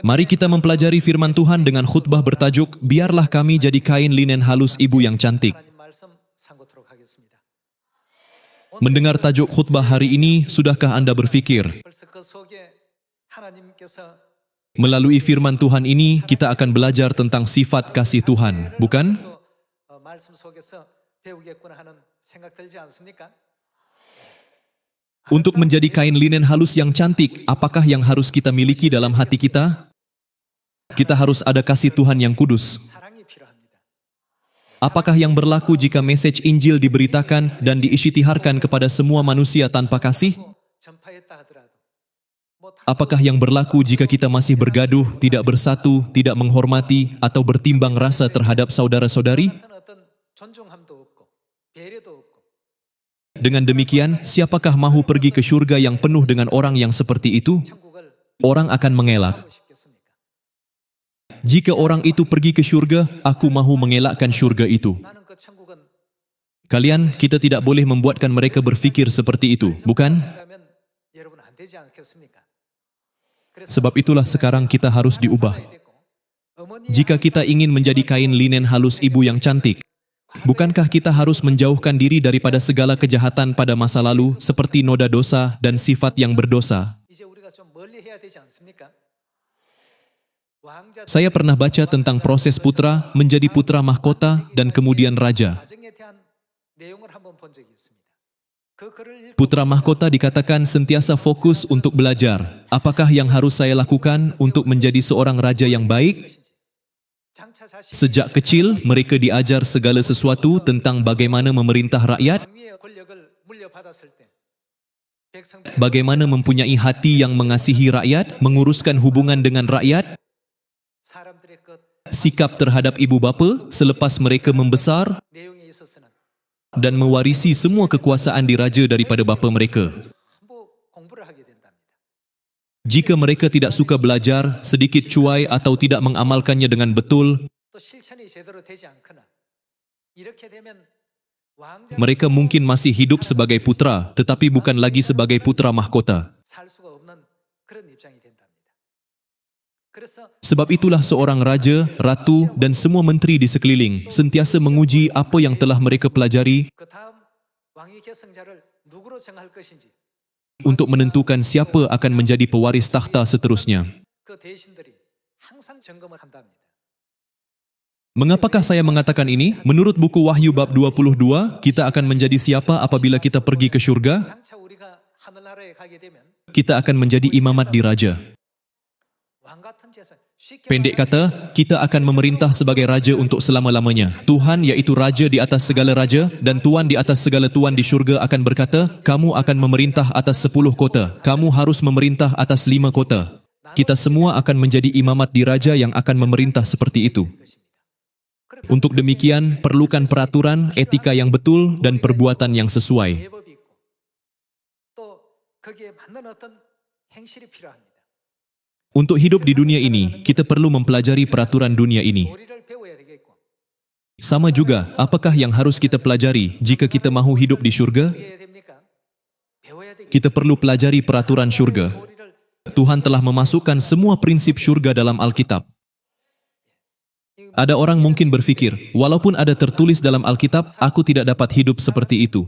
Mari kita mempelajari firman Tuhan dengan khutbah bertajuk, Biarlah kami jadi kain linen halus ibu yang cantik. Mendengar tajuk khutbah hari ini, sudahkah Anda berfikir, melalui firman Tuhan ini, kita akan belajar tentang sifat kasih Tuhan, bukan? Untuk menjadi kain linen halus yang cantik, apakah yang harus kita miliki dalam hati kita? Kita harus ada kasih Tuhan yang kudus. Apakah yang berlaku jika message Injil diberitakan dan diisytiharkan kepada semua manusia tanpa kasih? Apakah yang berlaku jika kita masih bergaduh, tidak bersatu, tidak menghormati, atau bertimbang rasa terhadap saudara-saudari? Dengan demikian, siapakah mahu pergi ke syurga yang penuh dengan orang yang seperti itu? Orang akan mengelak. Jika orang itu pergi ke syurga, aku mahu mengelakkan syurga itu. Kalian, kita tidak boleh membuatkan mereka berfikir seperti itu, bukan? Sebab itulah sekarang kita harus diubah. Jika kita ingin menjadi kain linen halus ibu yang cantik, bukankah kita harus menjauhkan diri daripada segala kejahatan pada masa lalu seperti noda dosa dan sifat yang berdosa? Saya pernah baca tentang proses putra menjadi putra mahkota dan kemudian raja. Putra mahkota dikatakan sentiasa fokus untuk belajar. Apakah yang harus saya lakukan untuk menjadi seorang raja yang baik? Sejak kecil, mereka diajar segala sesuatu tentang bagaimana memerintah rakyat, bagaimana mempunyai hati yang mengasihi rakyat, menguruskan hubungan dengan rakyat, sikap terhadap ibu bapa selepas mereka membesar, dan mewarisi semua kekuasaan diraja daripada bapa mereka. Jika mereka tidak suka belajar, sedikit cuai atau tidak mengamalkannya dengan betul, mereka mungkin masih hidup sebagai putra, tetapi bukan lagi sebagai putra mahkota. Sebab itulah seorang raja, ratu, dan semua menteri di sekeliling sentiasa menguji apa yang telah mereka pelajari untuk menentukan siapa akan menjadi pewaris takhta seterusnya. Mengapakah saya mengatakan ini? Menurut buku Wahyu bab 22, kita akan menjadi siapa apabila kita pergi ke syurga? Kita akan menjadi imamat diraja. Pendek kata, kita akan memerintah sebagai raja untuk selama-lamanya. Tuhan, iaitu raja di atas segala raja, dan tuan di atas segala tuan di syurga akan berkata, kamu akan memerintah atas 10 kota. Kamu harus memerintah atas 5 kota. Kita semua akan menjadi imamat diraja yang akan memerintah seperti itu. Untuk demikian, perlukan peraturan, etika yang betul, dan perbuatan yang sesuai. Untuk hidup di dunia ini, kita perlu mempelajari peraturan dunia ini. Sama juga, apakah yang harus kita pelajari jika kita mahu hidup di syurga? Kita perlu pelajari peraturan syurga. Tuhan telah memasukkan semua prinsip syurga dalam Alkitab. Ada orang mungkin berfikir, walaupun ada tertulis dalam Alkitab, aku tidak dapat hidup seperti itu.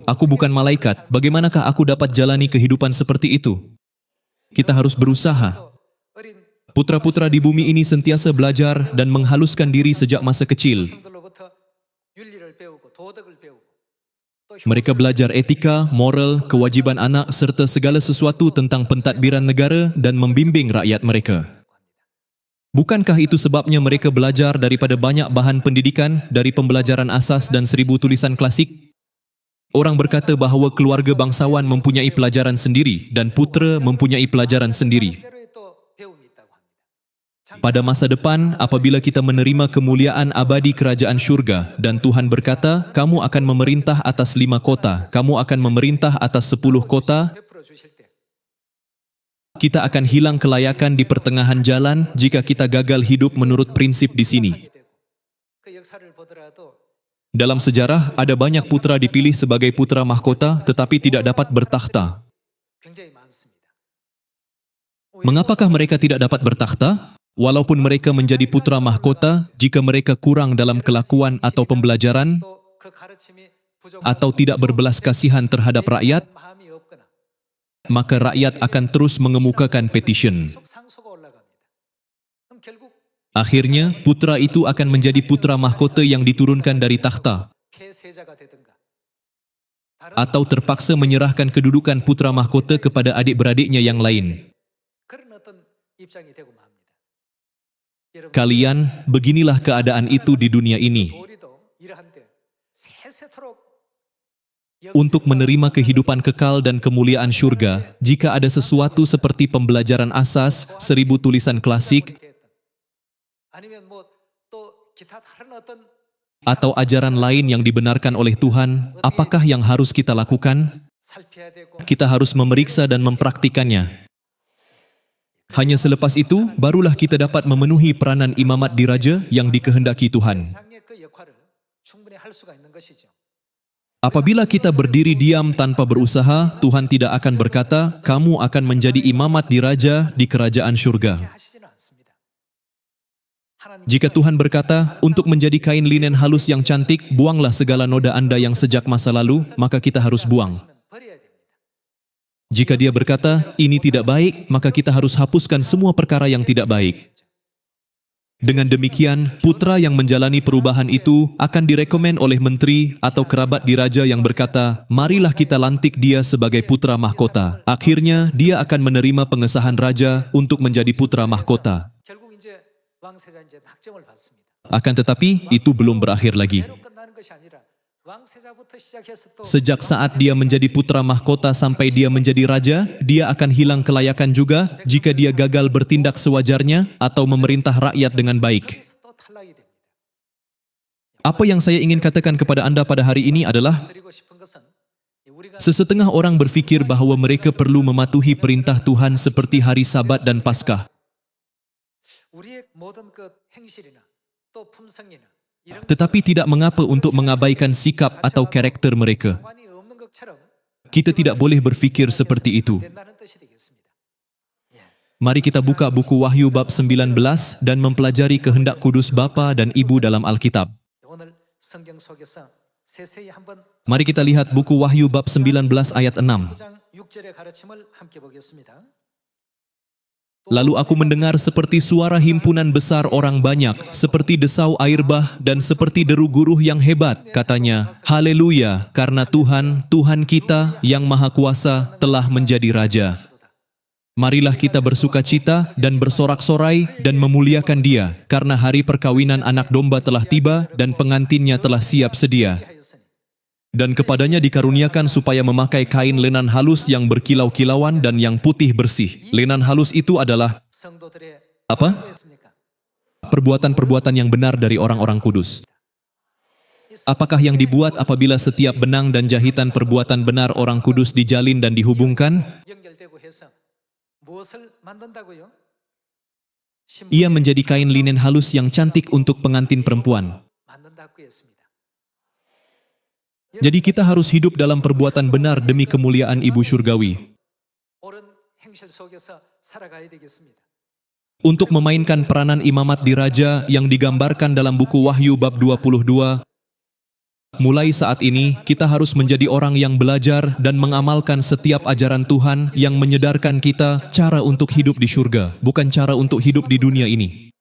Aku bukan malaikat, bagaimanakah aku dapat jalani kehidupan seperti itu? Kita harus berusaha. Putra-putra di bumi ini sentiasa belajar dan menghaluskan diri sejak masa kecil. Mereka belajar etika, moral, kewajiban anak serta segala sesuatu tentang pentadbiran negara dan membimbing rakyat mereka. Bukankah itu sebabnya mereka belajar daripada banyak bahan pendidikan dari pembelajaran asas dan 1000 tulisan klasik? Orang berkata bahawa keluarga bangsawan mempunyai pelajaran sendiri dan putera mempunyai pelajaran sendiri. Pada masa depan, apabila kita menerima kemuliaan abadi kerajaan syurga dan Tuhan berkata, kamu akan memerintah atas 5 kota, kamu akan memerintah atas 10 kota, kita akan hilang kelayakan di pertengahan jalan jika kita gagal hidup menurut prinsip di sini. Dalam sejarah, ada banyak putra dipilih sebagai putra mahkota tetapi tidak dapat bertakhta. Mengapakah mereka tidak dapat bertakhta? Walaupun mereka menjadi putra mahkota, jika mereka kurang dalam kelakuan atau pembelajaran, atau tidak berbelas kasihan terhadap rakyat, maka rakyat akan terus mengemukakan petition. Akhirnya, putra itu akan menjadi putra mahkota yang diturunkan dari takhta, atau terpaksa menyerahkan kedudukan putra mahkota kepada adik-beradiknya yang lain. Kalian, beginilah keadaan itu di dunia ini. Untuk menerima kehidupan kekal dan kemuliaan syurga, jika ada sesuatu seperti pembelajaran asas, 1000 tulisan klasik, atau ajaran lain yang dibenarkan oleh Tuhan, apakah yang harus kita lakukan? Kita harus memeriksa dan mempraktikannya. Hanya selepas itu, barulah kita dapat memenuhi peranan imamat diraja yang dikehendaki Tuhan. Apabila kita berdiri diam tanpa berusaha, Tuhan tidak akan berkata, kamu akan menjadi imamat diraja di kerajaan syurga. Jika Tuhan berkata, untuk menjadi kain linen halus yang cantik, buanglah segala noda Anda yang sejak masa lalu, maka kita harus buang. Jika Dia berkata, ini tidak baik, maka kita harus hapuskan semua perkara yang tidak baik. Dengan demikian, putra yang menjalani perubahan itu akan direkomen oleh menteri atau kerabat diraja yang berkata, marilah kita lantik dia sebagai putra mahkota. Akhirnya, dia akan menerima pengesahan raja untuk menjadi putra mahkota. Akan tetapi, itu belum berakhir lagi. Sejak saat dia menjadi putra mahkota sampai dia menjadi raja, dia akan hilang kelayakan juga jika dia gagal bertindak sewajarnya atau memerintah rakyat dengan baik. Apa yang saya ingin katakan kepada Anda pada hari ini adalah, sesetengah orang berfikir bahwa mereka perlu mematuhi perintah Tuhan seperti hari Sabat dan Paskah. Tetapi tidak mengapa untuk mengabaikan sikap atau karakter mereka. Kita tidak boleh berfikir seperti itu. Mari kita buka buku Wahyu bab 19 dan mempelajari kehendak kudus Bapa dan Ibu dalam Alkitab. Mari kita lihat buku Wahyu bab 19 ayat 6. Lalu aku mendengar seperti suara himpunan besar orang banyak, seperti desau air bah dan seperti deru guruh yang hebat, katanya, Haleluya, karena Tuhan, Tuhan kita yang Maha Kuasa telah menjadi Raja. Marilah kita bersukacita dan bersorak-sorai dan memuliakan Dia, karena hari perkawinan anak domba telah tiba dan pengantinnya telah siap sedia. Dan kepadanya dikaruniakan supaya memakai kain lenan halus yang berkilau-kilauan dan yang putih bersih. Lenan halus itu adalah apa? Perbuatan-perbuatan yang benar dari orang-orang kudus. Apakah yang dibuat apabila setiap benang dan jahitan perbuatan benar orang kudus dijalin dan dihubungkan? Ia menjadi kain linen halus yang cantik untuk pengantin perempuan. Jadi kita harus hidup dalam perbuatan benar demi kemuliaan Ibu Surgawi. Untuk memainkan peranan imamat diraja yang digambarkan dalam buku Wahyu bab 22, mulai saat ini kita harus menjadi orang yang belajar dan mengamalkan setiap ajaran Tuhan yang menyedarkan kita cara untuk hidup di surga, bukan cara untuk hidup di dunia ini.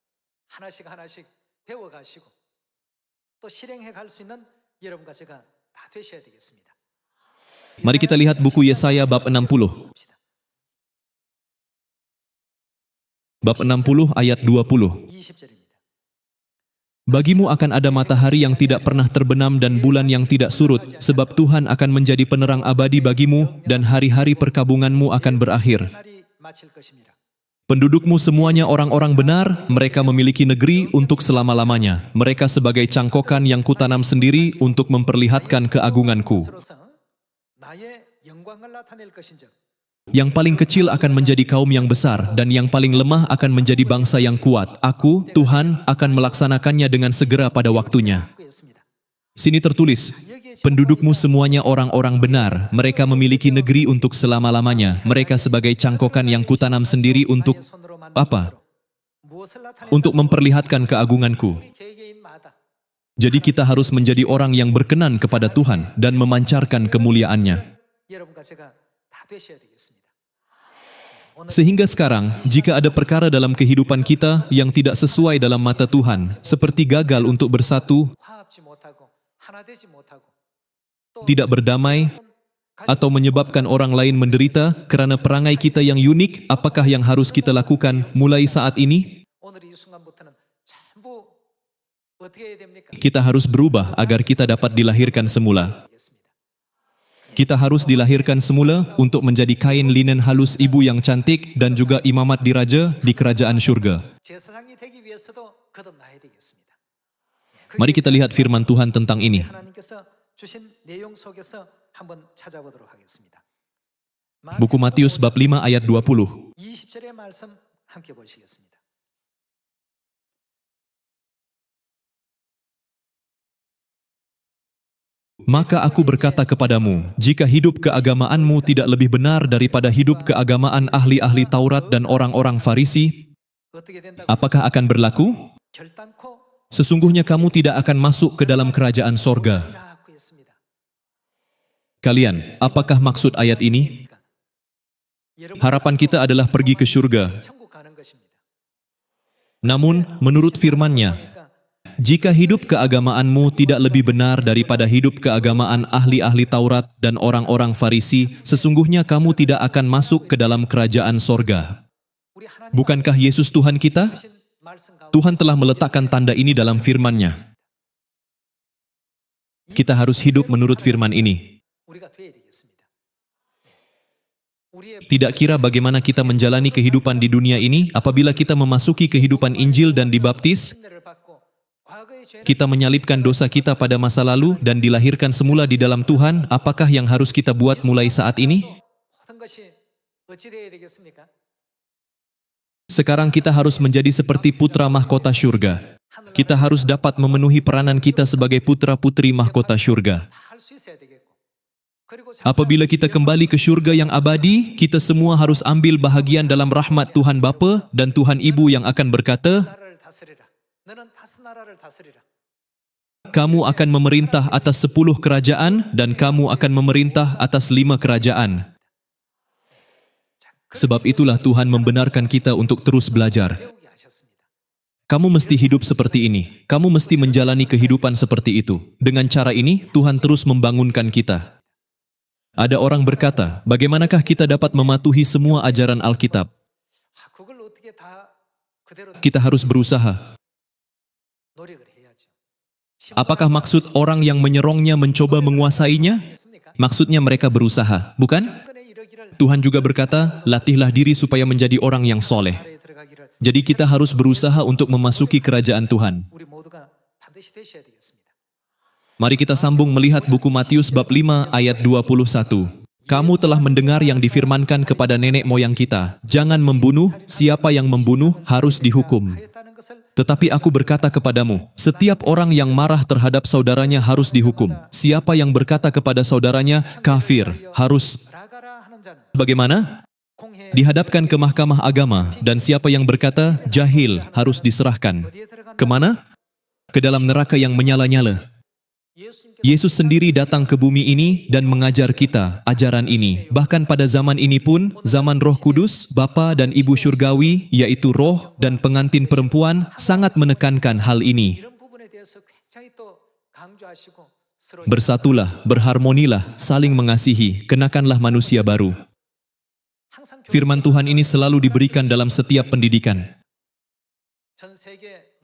Mari kita lihat buku Yesaya bab 60. Bab 60 ayat 20. Bagimu akan ada matahari yang tidak pernah terbenam dan bulan yang tidak surut, sebab Tuhan akan menjadi penerang abadi bagimu dan hari-hari perkabunganmu akan berakhir. Pendudukmu semuanya orang-orang benar, mereka memiliki negeri untuk selama-lamanya. Mereka sebagai cangkokan yang kutanam sendiri untuk memperlihatkan keagunganku. Yang paling kecil akan menjadi kaum yang besar, dan yang paling lemah akan menjadi bangsa yang kuat. Aku, Tuhan, akan melaksanakannya dengan segera pada waktunya. Sini tertulis, pendudukmu semuanya orang-orang benar, mereka memiliki negeri untuk selama-lamanya, mereka sebagai cangkokan yang kutanam sendiri untuk apa? Untuk memperlihatkan keagunganku. Jadi kita harus menjadi orang yang berkenan kepada Tuhan dan memancarkan kemuliaannya. Sehingga sekarang, jika ada perkara dalam kehidupan kita yang tidak sesuai dalam mata Tuhan, seperti gagal untuk bersatu, tidak berdamai, atau menyebabkan orang lain menderita karena perangai kita yang unik, apakah yang harus kita lakukan mulai saat ini? Kita harus berubah agar kita dapat dilahirkan semula. Kita harus dilahirkan semula untuk menjadi kain linen halus ibu yang cantik dan juga imamat diraja di kerajaan syurga. Mari kita lihat firman Tuhan tentang ini. Buku Matius bab 5 ayat 20. Maka aku berkata kepadamu, jika hidup keagamaanmu tidak lebih benar daripada hidup keagamaan ahli-ahli Taurat dan orang-orang Farisi, apakah akan berlaku? Sesungguhnya kamu tidak akan masuk ke dalam kerajaan sorga. Kalian, apakah maksud ayat ini? Harapan kita adalah pergi ke syurga. Namun, menurut firman-Nya, jika hidup keagamaanmu tidak lebih benar daripada hidup keagamaan ahli-ahli Taurat dan orang-orang Farisi, sesungguhnya kamu tidak akan masuk ke dalam kerajaan sorga. Bukankah Yesus Tuhan kita? Tuhan telah meletakkan tanda ini dalam firman-Nya. Kita harus hidup menurut firman ini. Tidak kira bagaimana kita menjalani kehidupan di dunia ini, apabila kita memasuki kehidupan Injil dan dibaptis, kita menyalipkan dosa kita pada masa lalu dan dilahirkan semula di dalam Tuhan, apakah yang harus kita buat mulai saat ini? Sekarang kita harus menjadi seperti putra mahkota syurga. Kita harus dapat memenuhi peranan kita sebagai putra-putri mahkota syurga. Apabila kita kembali ke syurga yang abadi, kita semua harus ambil bahagian dalam rahmat Tuhan Bapa dan Tuhan Ibu yang akan berkata, kamu akan memerintah atas 10 kerajaan dan kamu akan memerintah atas 5 kerajaan. Sebab itulah Tuhan membenarkan kita untuk terus belajar. Kamu mesti hidup seperti ini. Kamu mesti menjalani kehidupan seperti itu. Dengan cara ini, Tuhan terus membangunkan kita. Ada orang berkata, bagaimanakah kita dapat mematuhi semua ajaran Alkitab? Kita harus berusaha. Apakah maksud orang yang menyerongnya mencoba menguasainya? Maksudnya mereka berusaha, bukan? Tuhan juga berkata, latihlah diri supaya menjadi orang yang soleh. Jadi kita harus berusaha untuk memasuki kerajaan Tuhan. Mari kita sambung melihat buku Matius bab 5 ayat 21. Kamu telah mendengar yang difirmankan kepada nenek moyang kita, jangan membunuh, siapa yang membunuh harus dihukum. Tetapi aku berkata kepadamu, setiap orang yang marah terhadap saudaranya harus dihukum. Siapa yang berkata kepada saudaranya, kafir, harus bagaimana? Dihadapkan ke mahkamah agama, dan siapa yang berkata, jahil, harus diserahkan. Kemana? Ke dalam neraka yang menyala-nyala. Yesus sendiri datang ke bumi ini dan mengajar kita ajaran ini. Bahkan pada zaman ini pun, zaman Roh Kudus, Bapa dan Ibu Syurgawi, yaitu Roh dan pengantin perempuan, sangat menekankan hal ini. Bersatulah, berharmonilah, saling mengasihi, kenakanlah manusia baru. Firman Tuhan ini selalu diberikan dalam setiap pendidikan.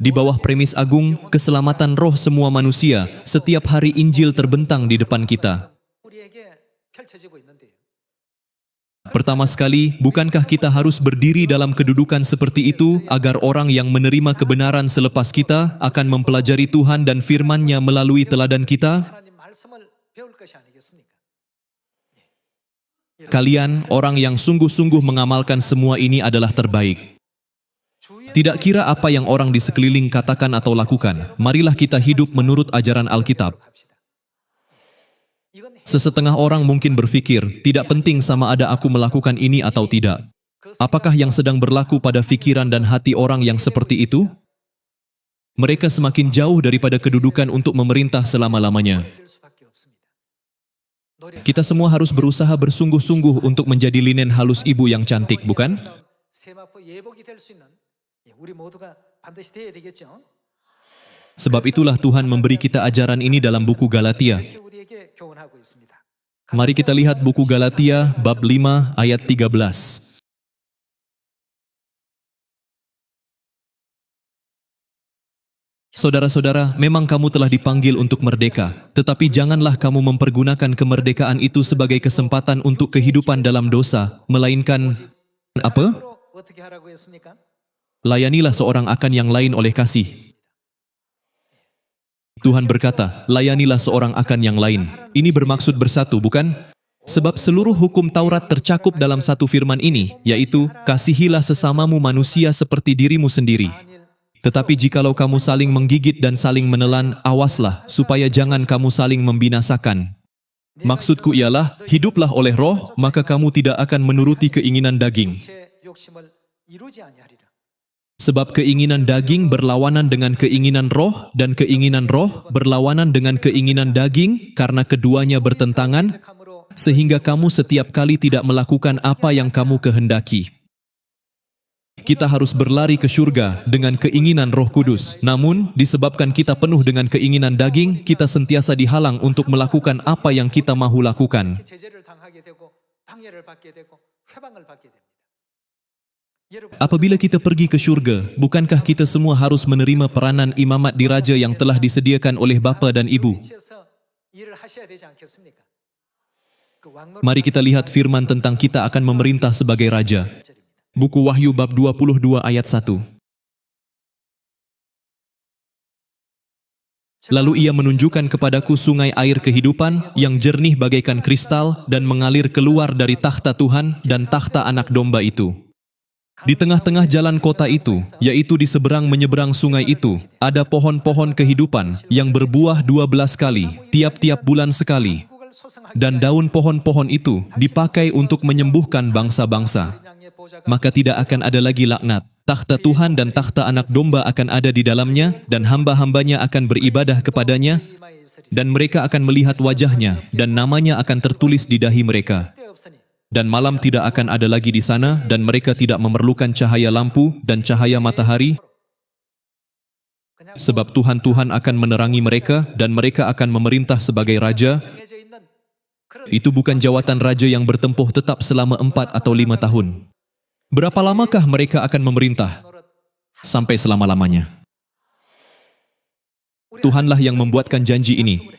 Di bawah premis agung, keselamatan roh semua manusia, setiap hari Injil terbentang di depan kita. Pertama sekali, bukankah kita harus berdiri dalam kedudukan seperti itu agar orang yang menerima kebenaran selepas kita akan mempelajari Tuhan dan firman-Nya melalui teladan kita? Kalian, orang yang sungguh-sungguh mengamalkan semua ini adalah terbaik. Tidak kira apa yang orang di sekeliling katakan atau lakukan, marilah kita hidup menurut ajaran Alkitab. Sesetengah orang mungkin berfikir, tidak penting sama ada aku melakukan ini atau tidak. Apakah yang sedang berlaku pada pikiran dan hati orang yang seperti itu? Mereka semakin jauh daripada kedudukan untuk memerintah selama-lamanya. Kita semua harus berusaha bersungguh-sungguh untuk menjadi linen halus ibu yang cantik, bukan? Sebab itulah Tuhan memberi kita ajaran ini dalam buku Galatia. Mari kita lihat buku Galatia bab 5 ayat 13. Saudara-saudara, memang kamu telah dipanggil untuk merdeka, tetapi janganlah kamu mempergunakan kemerdekaan itu sebagai kesempatan untuk kehidupan dalam dosa, melainkan apa? Layanilah seorang akan yang lain oleh kasih. Tuhan berkata, layanilah seorang akan yang lain. Ini bermaksud bersatu, bukan? Sebab seluruh hukum Taurat tercakup dalam satu firman ini, yaitu, kasihilah sesamamu manusia seperti dirimu sendiri. Tetapi jikalau kamu saling menggigit dan saling menelan, awaslah, supaya jangan kamu saling membinasakan. Maksudku ialah, hiduplah oleh roh, maka kamu tidak akan menuruti keinginan daging. Sebab keinginan daging berlawanan dengan keinginan roh, dan keinginan roh berlawanan dengan keinginan daging, karena keduanya bertentangan, sehingga kamu setiap kali tidak melakukan apa yang kamu kehendaki. Kita harus berlari ke surga dengan keinginan Roh Kudus. Namun, disebabkan kita penuh dengan keinginan daging, kita sentiasa dihalang untuk melakukan apa yang kita mahu lakukan. Apabila kita pergi ke surga, bukankah kita semua harus menerima peranan imamat diraja yang telah disediakan oleh bapa dan ibu? Mari kita lihat firman tentang kita akan memerintah sebagai raja. Buku Wahyu bab 22 ayat 1. Lalu ia menunjukkan kepadaku sungai air kehidupan yang jernih bagaikan kristal dan mengalir keluar dari takhta Tuhan dan takhta anak domba itu. Di tengah-tengah jalan kota itu, yaitu di seberang menyeberang sungai itu, ada pohon-pohon kehidupan yang berbuah 12 kali, tiap-tiap bulan sekali. Dan daun pohon-pohon itu dipakai untuk menyembuhkan bangsa-bangsa. Maka tidak akan ada lagi laknat. Takhta Tuhan dan takhta anak domba akan ada di dalamnya, dan hamba-hambanya akan beribadah kepadanya, dan mereka akan melihat wajahnya, dan namanya akan tertulis di dahi mereka. Dan malam tidak akan ada lagi di sana, dan mereka tidak memerlukan cahaya lampu dan cahaya matahari, sebab Tuhan akan menerangi mereka, dan mereka akan memerintah sebagai raja. Itu bukan jawatan raja yang bertempuh tetap selama 4 atau 5 tahun. Berapa lamakah mereka akan memerintah? Sampai selama-lamanya. Tuhanlah yang membuatkan janji ini.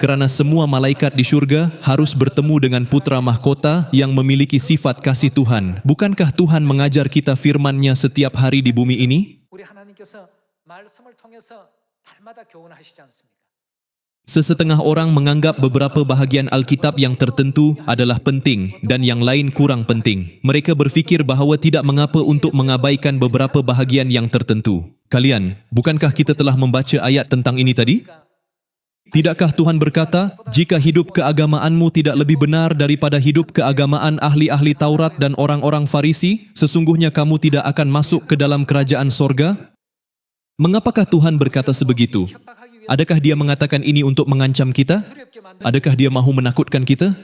Kerana semua malaikat di surga harus bertemu dengan putra mahkota yang memiliki sifat kasih Tuhan. Bukankah Tuhan mengajar kita firman-Nya setiap hari di bumi ini? Sesetengah orang menganggap beberapa bahagian Alkitab yang tertentu adalah penting dan yang lain kurang penting. Mereka berfikir bahawa tidak mengapa untuk mengabaikan beberapa bahagian yang tertentu. Kalian, bukankah kita telah membaca ayat tentang ini tadi? Tidakkah Tuhan berkata, jika hidup keagamaanmu tidak lebih benar daripada hidup keagamaan ahli-ahli Taurat dan orang-orang Farisi, sesungguhnya kamu tidak akan masuk ke dalam kerajaan sorga? Mengapakah Tuhan berkata sebegitu? Adakah Dia mengatakan ini untuk mengancam kita? Adakah Dia mahu menakutkan kita?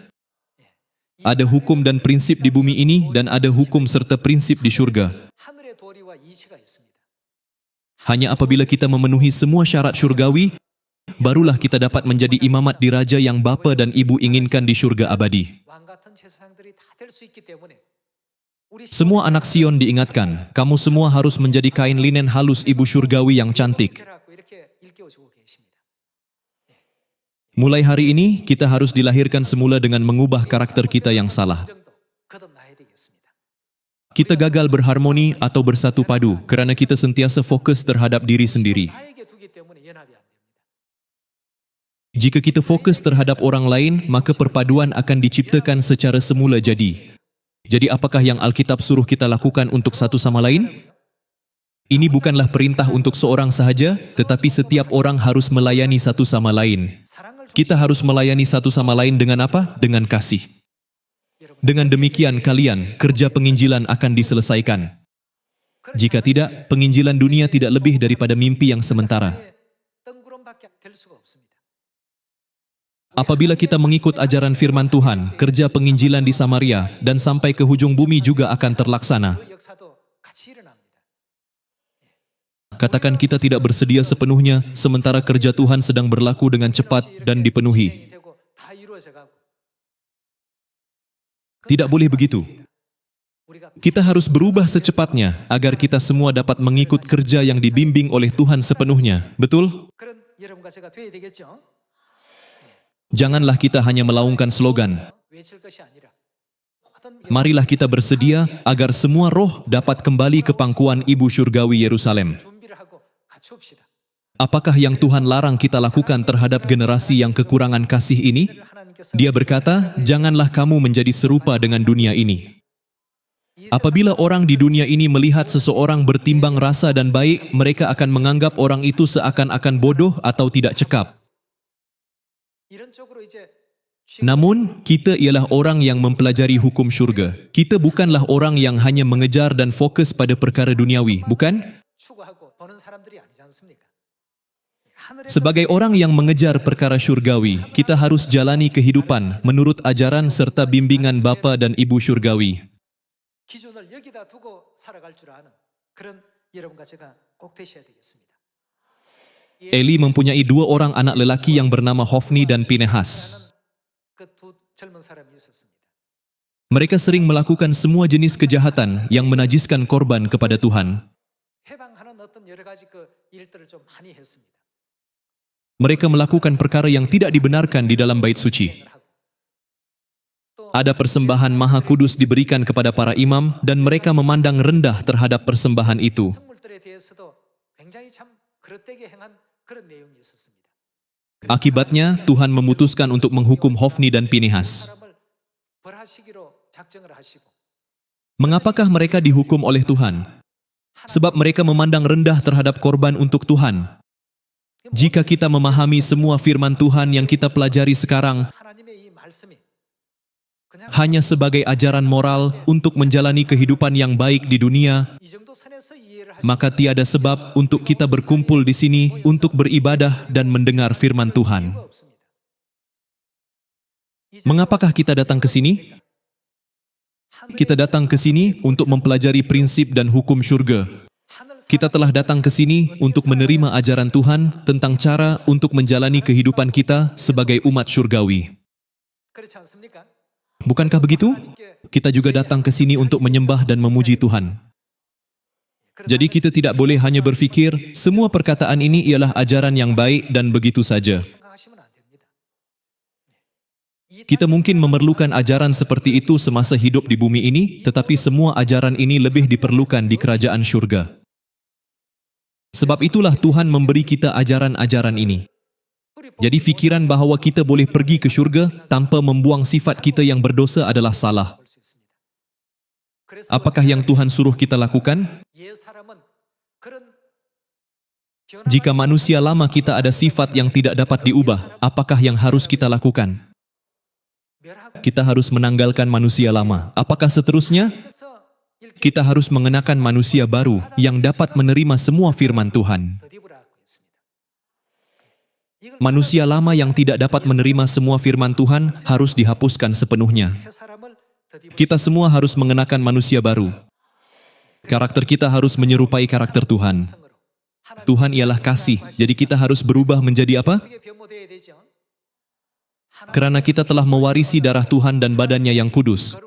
Ada hukum dan prinsip di bumi ini dan ada hukum serta prinsip di syurga. Hanya apabila kita memenuhi semua syarat syurgawi, barulah kita dapat menjadi imamat diraja yang bapa dan ibu inginkan di syurga abadi. Semua anak Sion diingatkan, kamu semua harus menjadi kain linen halus ibu syurgawi yang cantik. Mulai hari ini, kita harus dilahirkan semula dengan mengubah karakter kita yang salah. Kita gagal berharmoni atau bersatu padu kerana kita sentiasa fokus terhadap diri sendiri. Jika kita fokus terhadap orang lain, maka perpaduan akan diciptakan secara semula jadi. Jadi apakah yang Alkitab suruh kita lakukan untuk satu sama lain? Ini bukanlah perintah untuk seorang sahaja, tetapi setiap orang harus melayani satu sama lain. Kita harus melayani satu sama lain dengan apa? Dengan kasih. Dengan demikian kalian, kerja penginjilan akan diselesaikan. Jika tidak, penginjilan dunia tidak lebih daripada mimpi yang sementara. Apabila kita mengikut ajaran firman Tuhan, kerja penginjilan di Samaria dan sampai ke hujung bumi juga akan terlaksana. Katakan kita tidak bersedia sepenuhnya, sementara kerja Tuhan sedang berlaku dengan cepat dan dipenuhi. Tidak boleh begitu. Kita harus berubah secepatnya, agar kita semua dapat mengikut kerja yang dibimbing oleh Tuhan sepenuhnya. Betul? Janganlah kita hanya melaungkan slogan. Marilah kita bersedia agar semua roh dapat kembali ke pangkuan Ibu Surgawi Yerusalem. Apakah yang Tuhan larang kita lakukan terhadap generasi yang kekurangan kasih ini? Dia berkata, janganlah kamu menjadi serupa dengan dunia ini. Apabila orang di dunia ini melihat seseorang bertimbang rasa dan baik, mereka akan menganggap orang itu seakan-akan bodoh atau tidak cekap. Namun, kita ialah orang yang mempelajari hukum syurga. Kita bukanlah orang yang hanya mengejar dan fokus pada perkara duniawi, bukan? Sebagai orang yang mengejar perkara syurgawi, kita harus jalani kehidupan menurut ajaran serta bimbingan Bapa dan Ibu Syurgawi. Eli mempunyai dua orang anak lelaki yang bernama Hofni dan Pinehas. Mereka sering melakukan semua jenis kejahatan yang menajiskan korban kepada Tuhan. Mereka melakukan perkara yang tidak dibenarkan di dalam bait suci. Ada persembahan maha kudus diberikan kepada para imam dan mereka memandang rendah terhadap persembahan itu. Akibatnya, Tuhan memutuskan untuk menghukum Hofni dan Pinehas. Mengapakah mereka dihukum oleh Tuhan? Sebab mereka memandang rendah terhadap korban untuk Tuhan. Jika kita memahami semua firman Tuhan yang kita pelajari sekarang hanya sebagai ajaran moral untuk menjalani kehidupan yang baik di dunia, maka tiada sebab untuk kita berkumpul di sini untuk beribadah dan mendengar firman Tuhan. Mengapakah kita datang ke sini? Kita datang ke sini untuk mempelajari prinsip dan hukum syurga. Kita telah datang ke sini untuk menerima ajaran Tuhan tentang cara untuk menjalani kehidupan kita sebagai umat syurgawi. Bukankah begitu? Kita juga datang ke sini untuk menyembah dan memuji Tuhan. Jadi kita tidak boleh hanya berfikir, semua perkataan ini ialah ajaran yang baik dan begitu saja. Kita mungkin memerlukan ajaran seperti itu semasa hidup di bumi ini, tetapi semua ajaran ini lebih diperlukan di kerajaan syurga. Sebab itulah Tuhan memberi kita ajaran-ajaran ini. Jadi fikiran bahawa kita boleh pergi ke syurga tanpa membuang sifat kita yang berdosa adalah salah. Apakah yang Tuhan suruh kita lakukan? Jika manusia lama kita ada sifat yang tidak dapat diubah, apakah yang harus kita lakukan? Kita harus menanggalkan manusia lama. Apakah seterusnya? Kita harus mengenakan manusia baru yang dapat menerima semua firman Tuhan. Manusia lama yang tidak dapat menerima semua firman Tuhan harus dihapuskan sepenuhnya. Kita semua harus mengenakan manusia baru. Karakter kita harus menyerupai karakter Tuhan. Tuhan ialah kasih, jadi kita harus berubah menjadi apa? Kerana kita telah mewarisi darah Tuhan dan badannya yang kudus.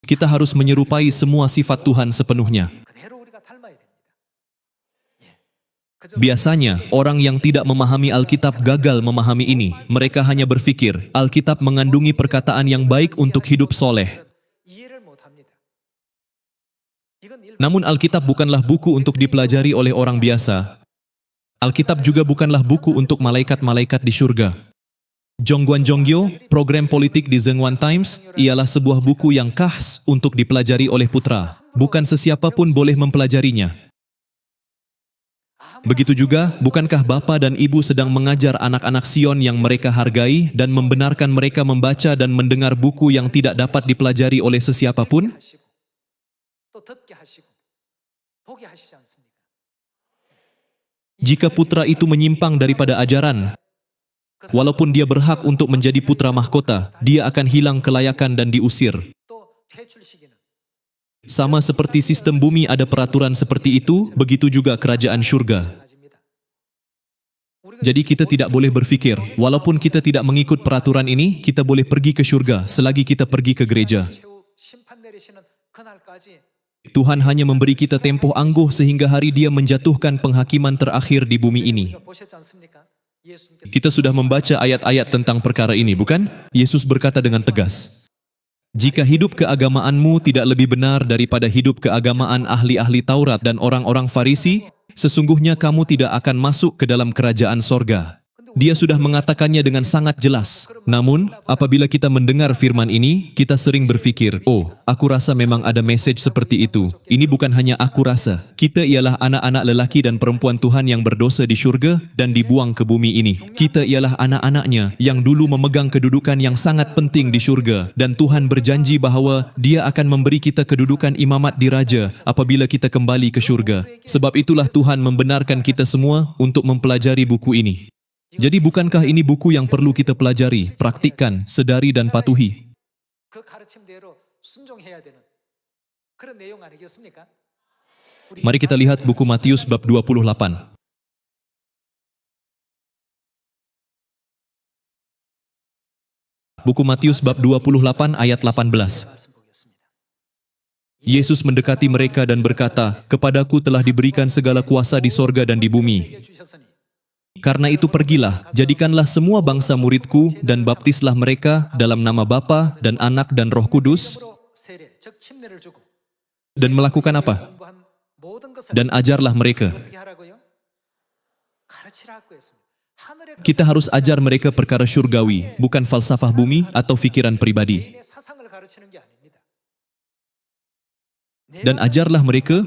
Kita harus menyerupai semua sifat Tuhan sepenuhnya. Biasanya, orang yang tidak memahami Alkitab gagal memahami ini. Mereka hanya berfikir, Alkitab mengandungi perkataan yang baik untuk hidup soleh. Namun Alkitab bukanlah buku untuk dipelajari oleh orang biasa. Alkitab juga bukanlah buku untuk malaikat-malaikat di syurga. Zhongguan Zhonggyo, program politik di Zhenguan Times, ialah sebuah buku yang khas untuk dipelajari oleh putra. Bukan sesiapa pun boleh mempelajarinya. Begitu juga, bukankah bapa dan ibu sedang mengajar anak-anak Sion yang mereka hargai dan membenarkan mereka membaca dan mendengar buku yang tidak dapat dipelajari oleh sesiapa pun? Jika putra itu menyimpang daripada ajaran, walaupun dia berhak untuk menjadi putra mahkota, dia akan hilang kelayakan dan diusir. Sama seperti sistem bumi ada peraturan seperti itu, begitu juga kerajaan syurga. Jadi kita tidak boleh berfikir, walaupun kita tidak mengikut peraturan ini, kita boleh pergi ke syurga selagi kita pergi ke gereja. Tuhan hanya memberi kita tempoh angguh sehingga hari Dia menjatuhkan penghakiman terakhir di bumi ini. Kita sudah membaca ayat-ayat tentang perkara ini, bukan? Yesus berkata dengan tegas, "Jika hidup keagamaanmu tidak lebih benar daripada hidup keagamaan ahli-ahli Taurat dan orang-orang Farisi, sesungguhnya kamu tidak akan masuk ke dalam kerajaan sorga." Dia sudah mengatakannya dengan sangat jelas. Namun, apabila kita mendengar firman ini, kita sering berfikir, "Oh, aku rasa memang ada message seperti itu." Ini bukan hanya aku rasa. Kita ialah anak-anak lelaki dan perempuan Tuhan yang berdosa di syurga dan dibuang ke bumi ini. Kita ialah anak-anaknya yang dulu memegang kedudukan yang sangat penting di syurga, dan Tuhan berjanji bahawa Dia akan memberi kita kedudukan imamat di Raja apabila kita kembali ke syurga. Sebab itulah Tuhan membenarkan kita semua untuk mempelajari buku ini. Jadi bukankah ini buku yang perlu kita pelajari, praktikkan, sedari dan patuhi? Mari kita lihat buku Matius bab 28. Buku Matius bab 28 ayat 18. Yesus mendekati mereka dan berkata, "Kepadaku telah diberikan segala kuasa di sorga dan di bumi. Karena itu pergilah, jadikanlah semua bangsa muridku dan baptislah mereka dalam nama Bapa dan Anak dan Roh Kudus." Dan melakukan apa? Dan ajarlah mereka. Kita harus ajar mereka perkara syurgawi, bukan falsafah bumi atau fikiran pribadi. Dan ajarlah mereka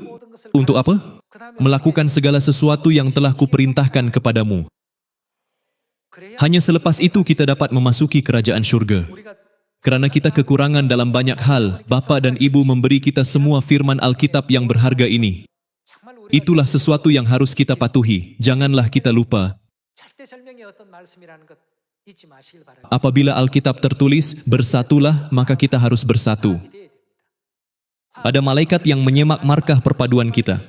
untuk apa? Melakukan segala sesuatu yang telah kuperintahkan kepadamu. Hanya selepas itu kita dapat memasuki kerajaan syurga. Kerana kita kekurangan dalam banyak hal, Bapa dan Ibu memberi kita semua firman Alkitab yang berharga ini. Itulah sesuatu yang harus kita patuhi. Janganlah kita lupa. Apabila Alkitab tertulis, bersatulah, maka kita harus bersatu. Ada malaikat yang menyemak markah perpaduan kita.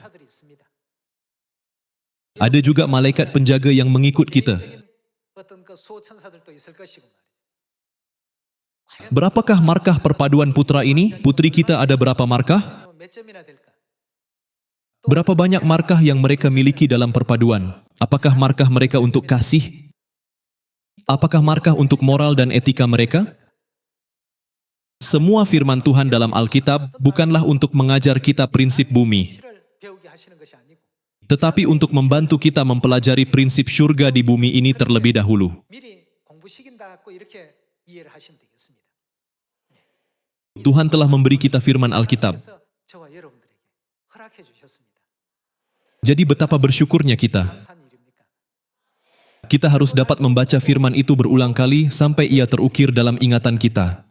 Ada juga malaikat penjaga yang mengikut kita. Berapakah markah perpaduan putra ini? Putri kita ada berapa markah? Berapa banyak markah yang mereka miliki dalam perpaduan? Apakah markah mereka untuk kasih? Apakah markah untuk moral dan etika mereka? Semua firman Tuhan dalam Alkitab bukanlah untuk mengajar kita prinsip bumi, tetapi untuk membantu kita mempelajari prinsip syurga di bumi ini terlebih dahulu. Tuhan telah memberi kita firman Alkitab. Jadi betapa bersyukurnya kita. Kita harus dapat membaca firman itu berulang kali sampai ia terukir dalam ingatan kita.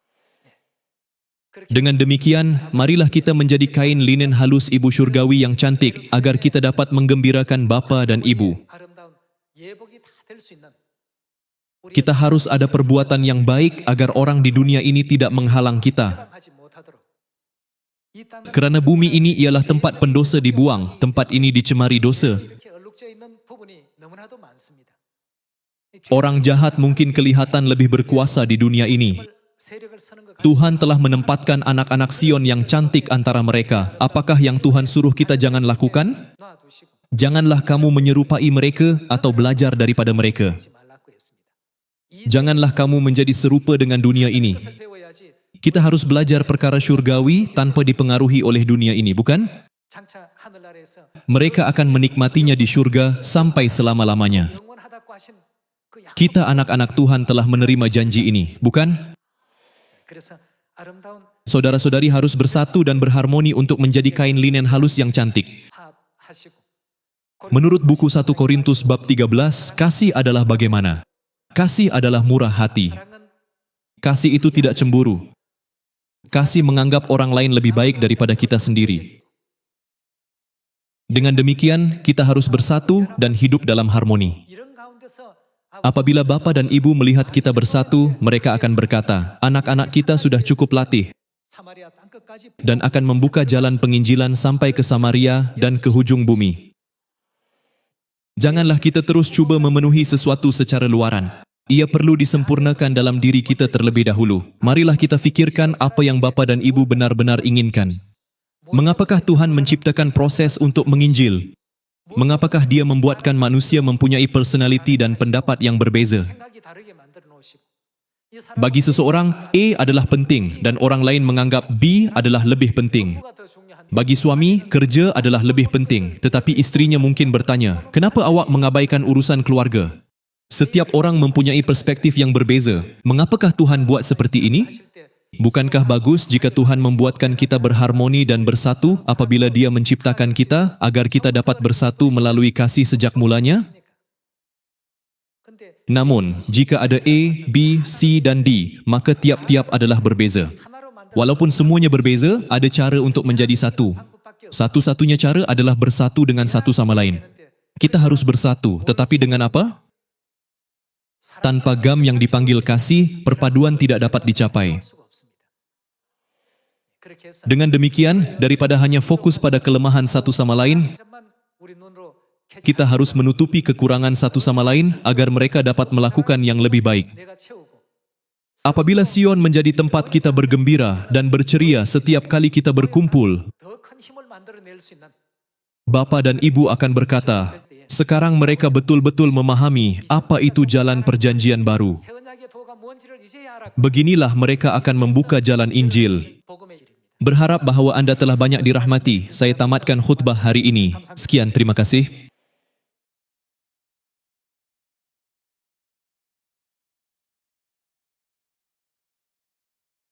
Dengan demikian, marilah kita menjadi kain linen halus Ibu Syurgawi yang cantik agar kita dapat menggembirakan Bapa dan Ibu. Kita harus ada perbuatan yang baik agar orang di dunia ini tidak menghalang kita. Kerana bumi ini ialah tempat pendosa dibuang, tempat ini dicemari dosa. Orang jahat mungkin kelihatan lebih berkuasa di dunia ini. Tuhan telah menempatkan anak-anak Sion yang cantik antara mereka. Apakah yang Tuhan suruh kita jangan lakukan? Janganlah kamu menyerupai mereka atau belajar daripada mereka. Janganlah kamu menjadi serupa dengan dunia ini. Kita harus belajar perkara syurgawi tanpa dipengaruhi oleh dunia ini, bukan? Mereka akan menikmatinya di syurga sampai selama-lamanya. Kita anak-anak Tuhan telah menerima janji ini, bukan? Saudara-saudari harus bersatu dan berharmoni untuk menjadi kain linen halus yang cantik. Menurut buku 1 Korintus bab 13, kasih adalah bagaimana? Kasih adalah murah hati. Kasih itu tidak cemburu. Kasih menganggap orang lain lebih baik daripada kita sendiri. Dengan demikian, kita harus bersatu dan hidup dalam harmoni. Apabila bapa dan ibu melihat kita bersatu, mereka akan berkata, anak-anak kita sudah cukup latih dan akan membuka jalan penginjilan sampai ke Samaria dan ke hujung bumi. Janganlah kita terus cuba memenuhi sesuatu secara luaran. Ia perlu disempurnakan dalam diri kita terlebih dahulu. Marilah kita fikirkan apa yang bapa dan ibu benar-benar inginkan. Mengapakah Tuhan menciptakan proses untuk menginjil? Mengapakah Dia membuatkan manusia mempunyai personaliti dan pendapat yang berbeza? Bagi seseorang, A adalah penting dan orang lain menganggap B adalah lebih penting. Bagi suami, kerja adalah lebih penting, tetapi istrinya mungkin bertanya, kenapa awak mengabaikan urusan keluarga? Setiap orang mempunyai perspektif yang berbeza. Mengapakah Tuhan buat seperti ini? Bukankah bagus jika Tuhan membuatkan kita berharmoni dan bersatu apabila Dia menciptakan kita agar kita dapat bersatu melalui kasih sejak mulanya? Namun, jika ada A, B, C dan D, maka tiap-tiap adalah berbeza. Walaupun semuanya berbeza, ada cara untuk menjadi satu. Satu-satunya cara adalah bersatu dengan satu sama lain. Kita harus bersatu, tetapi dengan apa? Tanpa gam yang dipanggil kasih, perpaduan tidak dapat dicapai. Dengan demikian, daripada hanya fokus pada kelemahan satu sama lain, kita harus menutupi kekurangan satu sama lain agar mereka dapat melakukan yang lebih baik. Apabila Sion menjadi tempat kita bergembira dan berceria setiap kali kita berkumpul, Bapa dan Ibu akan berkata, sekarang mereka betul-betul memahami apa itu jalan perjanjian baru. Beginilah mereka akan membuka jalan Injil. Berharap bahawa Anda telah banyak dirahmati. Saya tamatkan khutbah hari ini. Sekian, terima kasih.